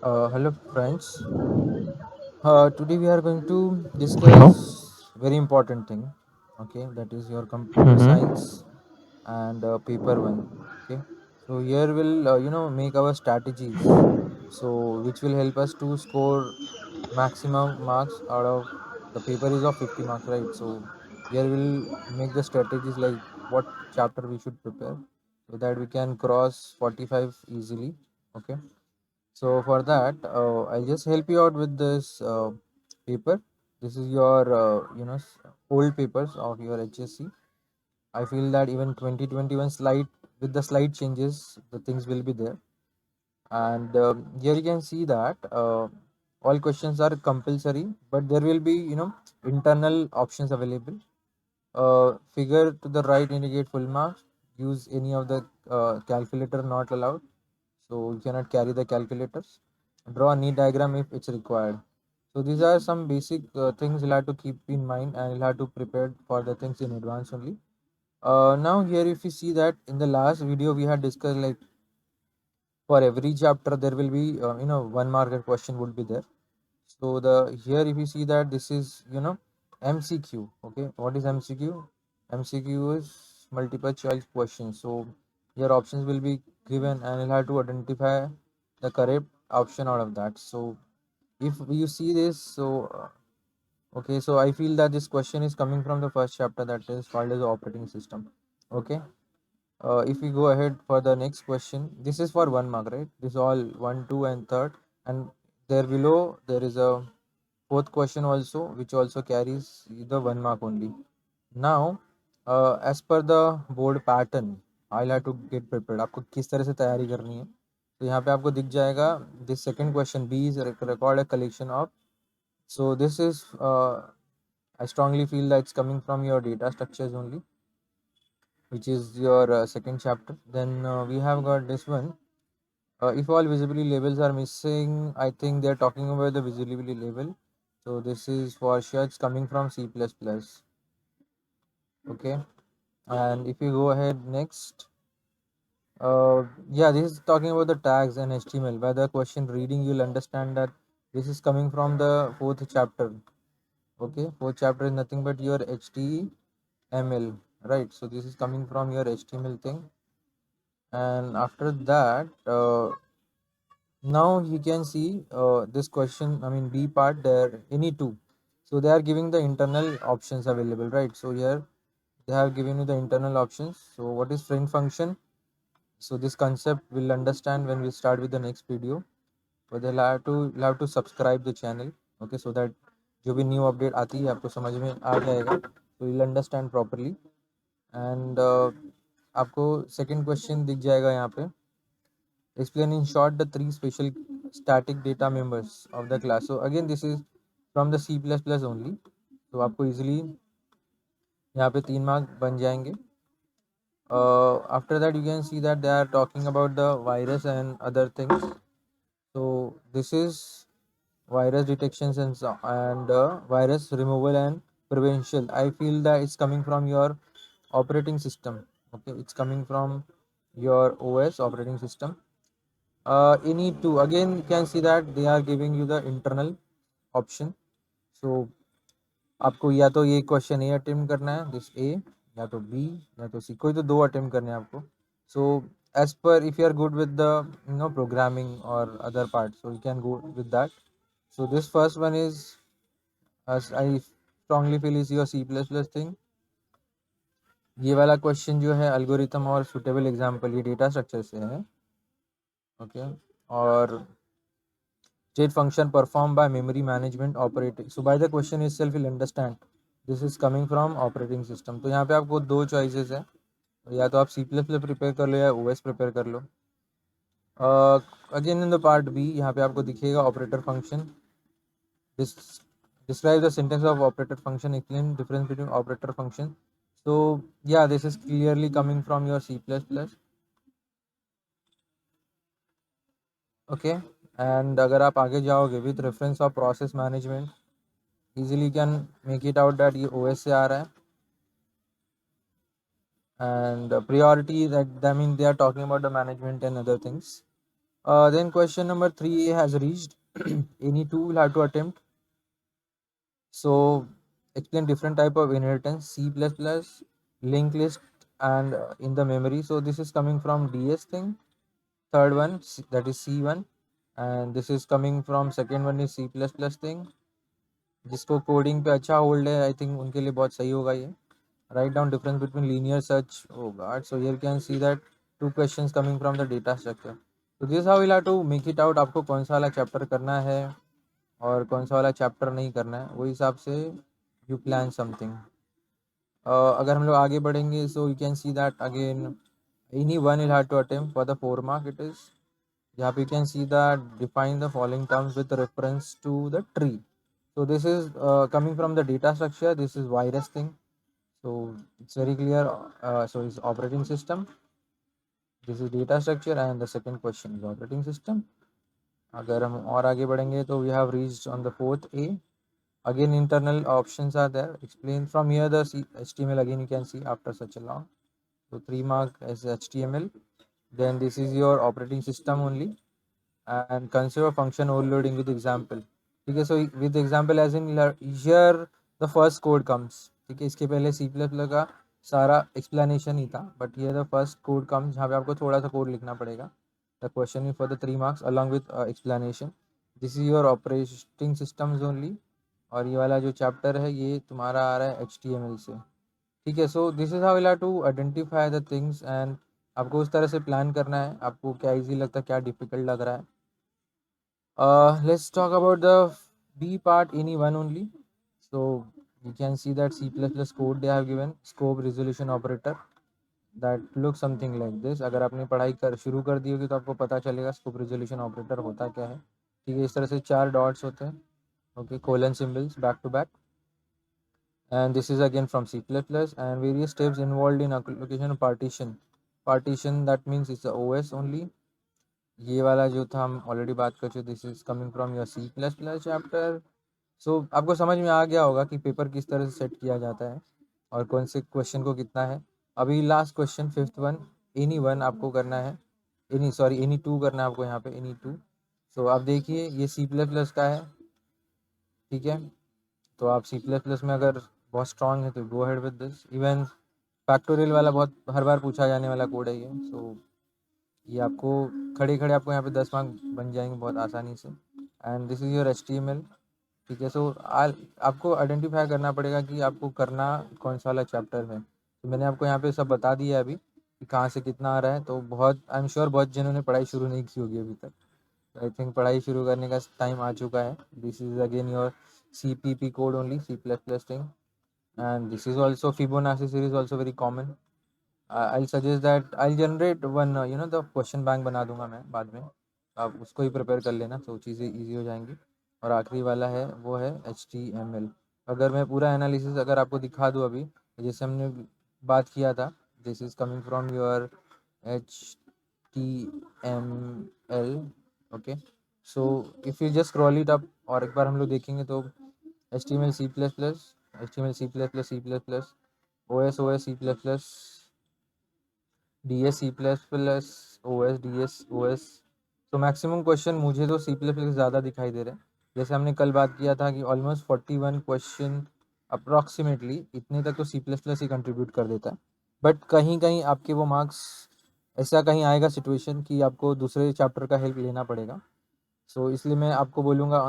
Hello friends. Today we are going to Hello. discuss very important thing. Okay, that is your computer Mm-hmm. science and paper one. Okay, so here we'll make our strategies. So which will help us to score maximum marks out of the paper is of 50 marks, right? So here we'll make the strategies like what chapter we should prepare so that we can cross 45 easily. Okay. So for that, I'll just help you out with this paper. This is your old papers of your HSC. I feel that even 2021 slide with the slide changes, the things will be there. And here you can see that all questions are compulsory, but there will be internal options available. Figure to the right indicate full marks. Use any of the calculator not allowed, so you cannot carry the calculators. Draw a neat diagram if it's required. So these are some basic things you'll have to keep in mind, and you'll have to prepare for the things in advance only. Now here if you see that in the last video we had discussed, like for every chapter there will be 1 mark question would be there. So the here if you see that this is MCQ. Okay, what is MCQ? MCQ is multiple choice questions. So your options will be given and you'll have to identify the correct option out of that. So if you see this, okay, so I feel that this question is coming from the first chapter, that is called as the operating system. Okay. If we go ahead for the next question, this is for 1 mark, right? This is all one, two, and third, and there below there is a fourth question also, which also carries the 1 mark only. Now, as per the board pattern, I'll have to get prepared. आपको किस तरह से तैयारी करनी है? तो यहाँ पे आपको दिख जाएगा. This second question B is record a collection of. So this is I strongly feel that it's coming from your data structures only, which is your second chapter. Then we have got this one. If all visibility labels are missing, I think they're talking about the visibility label. So this is for sure it's coming from C++. Okay. And if you go ahead next, yeah, this is talking about the tags and HTML. By the question reading, you'll understand that this is coming from the fourth chapter. Okay, fourth chapter is nothing but your HTML, right? So this is coming from your HTML thing. And after that, now you can see this question. I mean B part there any two. So they are giving the internal options available, right? So here they have given you the internal options. So what is friend function? So this concept we'll understand when we start with the next video. But they'll have to subscribe the channel. Okay, so that जो भी new update आती है आपको समझ में आ जाएगा, तो you'll understand properly. And आपको second question दिख जाएगा यहाँ पे. Explain in short the three special static data members of the class. So again this is from the C++ only. तो आपको easily यहाँ पे 3 मार्क बन जाएंगे. After that you can see that they are talking about the virus and other things. So this is virus detections and virus removal and prevention. I feel that it's coming from your operating system. Okay, it's coming from your OS operating system. Any two, again you can see that they are giving you the internal option. So आपको या तो ये question ए attempt करना है, this ए, या तो B या तो सी, कोई तो दो अटेम्प्ट करने हैं आपको. सो as per if you are good with the programming or other part, so you can go with that. So this first one is, as I strongly feel, is your C++ thing. ये वाला question जो है algorithm और suitable example, ये data structure से है. Okay. और state function performed by memory management operating. So by the question itself you'll understand this is coming from operating system. तो यहाँ पे आपको दो choices है, या तो आप C++ प्रिपेयर कर लो या OS प्रिपेयर कर लो. Again in the part B यहाँ पे आपको दिखेगा operator function. This describe the syntax of operator function, explain difference between operator function. So yeah, this is clearly coming from your C++. Okay. And अगर आप आगे जाओगे with reference of process management, easily can make it out that ये OS से आ रहा है. And priority, that I mean they are talking about the management and other things. Then question number 3A has reached. Any two will have to attempt. So explain different type of inheritance, C++, linked list, and in the memory. So this is coming from DS thing. Third one, that is C1, and this is coming from second one is C++ thing. जिसको coding पे अच्छा hold है, I think उनके लिए बहुत सही होगा ये. Write down difference between linear search. Oh god, so here you can see that two questions coming from the data structure. So this is how we'll have to make it out. आपको कौन सा वाला chapter करना है और कौन सा वाला चैप्टर नहीं करना है, वही हिसाब से यू प्लान समथिंग. अगर हम लोग आगे बढ़ेंगे, so you can see that again any one will have to attempt for the 4 mark. It is यहाँ पे you can see that define the following terms with reference to the tree. So this is coming from the data structure. This is virus thing. So it's very clear. So it's operating system. This is data structure, and the second question is operating system. अगर हम और आगे बढ़ेंगे तो we have reached on the 4th A. Again internal options are there. Explain from here the HTML again you can see after such a long. So 3 mark as HTML. Then this is your operating system only, and consider function overloading with example. ठीक है, so with example as in here the first code comes. ठीक है, इसके पहले C plus plus का सारा explanation ही था, but ये द फर्स्ट कोड कम्स जहाँ पे आपको थोड़ा सा कोड लिखना पड़ेगा. The question is for the 3 marks along with explanation. This is your operating systems only, और ये वाला जो चैप्टर है ये तुम्हारा आ रहा है HTML से. ठीक है, so this is how will have to identify the things, and आपको उस तरह से प्लान करना है. आपको क्या ईजी लगता है, क्या डिफिकल्ट लग रहा है. Let's talk about the B part, any one only. So you can see that C++ code they have given, scope resolution operator, that looks something like this. अगर आपने पढ़ाई शुरू कर दी होगी तो आपको पता चलेगा स्कोप रेजोल्यूशन ऑपरेटर होता क्या है. ठीक है, इस तरह से 4 डॉट्स होते हैं. Okay, colon symbols back to back. And this is again from C++, and various steps involved in allocation of partition. Partition, that means it's the OS only. ये वाला जो था हम ऑलरेडी बात कर चुके. This is coming from your C++ chapter. So आपको समझ में आ गया होगा कि पेपर किस तरह से सेट किया जाता है और कौन से क्वेश्चन को कितना है. अभी last question 5th one, any one आपको करना है, एनी टू करना है आपको यहाँ पे, एनी टू. सो आप देखिए ये C++ का है. ठीक है, तो आप C++ में अगर बहुत स्ट्रांग है तो go ahead with this. Even factorial वाला बहुत हर बार पूछा जाने वाला कोड है ये. सो ये आपको खड़े खड़े आपको यहाँ पे 10 मार्क बन जाएंगे बहुत आसानी से. And this is your HTML. ठीक है, सो आपको आइडेंटिफाई करना पड़ेगा कि आपको करना कौन सा वाला चैप्टर है. तो मैंने आपको यहाँ पे सब बता दिया अभी कि कहाँ से कितना आ रहा है. तो बहुत आई एम श्योर बहुत जिन्होंने पढ़ाई शुरू नहीं की होगी अभी तक, आई थिंक पढ़ाई शुरू करने का टाइम आ चुका है. This is again your CPP code only, C++ thing. And this is also Fibonacci series also very common. I'll suggest that I'll generate one the question bank बना दूंगा मैं बाद में, आप उसको ही प्रिपेयर कर लेना, तो चीज़ें ईजी हो जाएंगी. और आखिरी वाला है वो है HTML. अगर मैं पूरा एनालिसिस अगर आपको दिखा दूँ अभी, जैसे हमने बात किया था, this is coming from your HTML. Okay, so if you just scroll it up और एक बार हम लोग देखेंगे तो HTML C++, HTML C++, OS C++, DS C++, OS DS OS. तो मैक्सिमम क्वेश्चन मुझे तो C++ ज़्यादा दिखाई दे रहे हैं. जैसे हमने कल बात किया था कि ऑलमोस्ट 41 क्वेश्चन अप्रॉक्सीमेटली इतने तक तो C++ ही कंट्रीब्यूट कर देता है. बट कहीं कहीं आपके वो मार्क्स ऐसा कहीं आएगा सिचुएशन कि आपको दूसरे चैप्टर का हेल्प लेना पड़ेगा. सो इसलिए मैं आपको बोलूँगा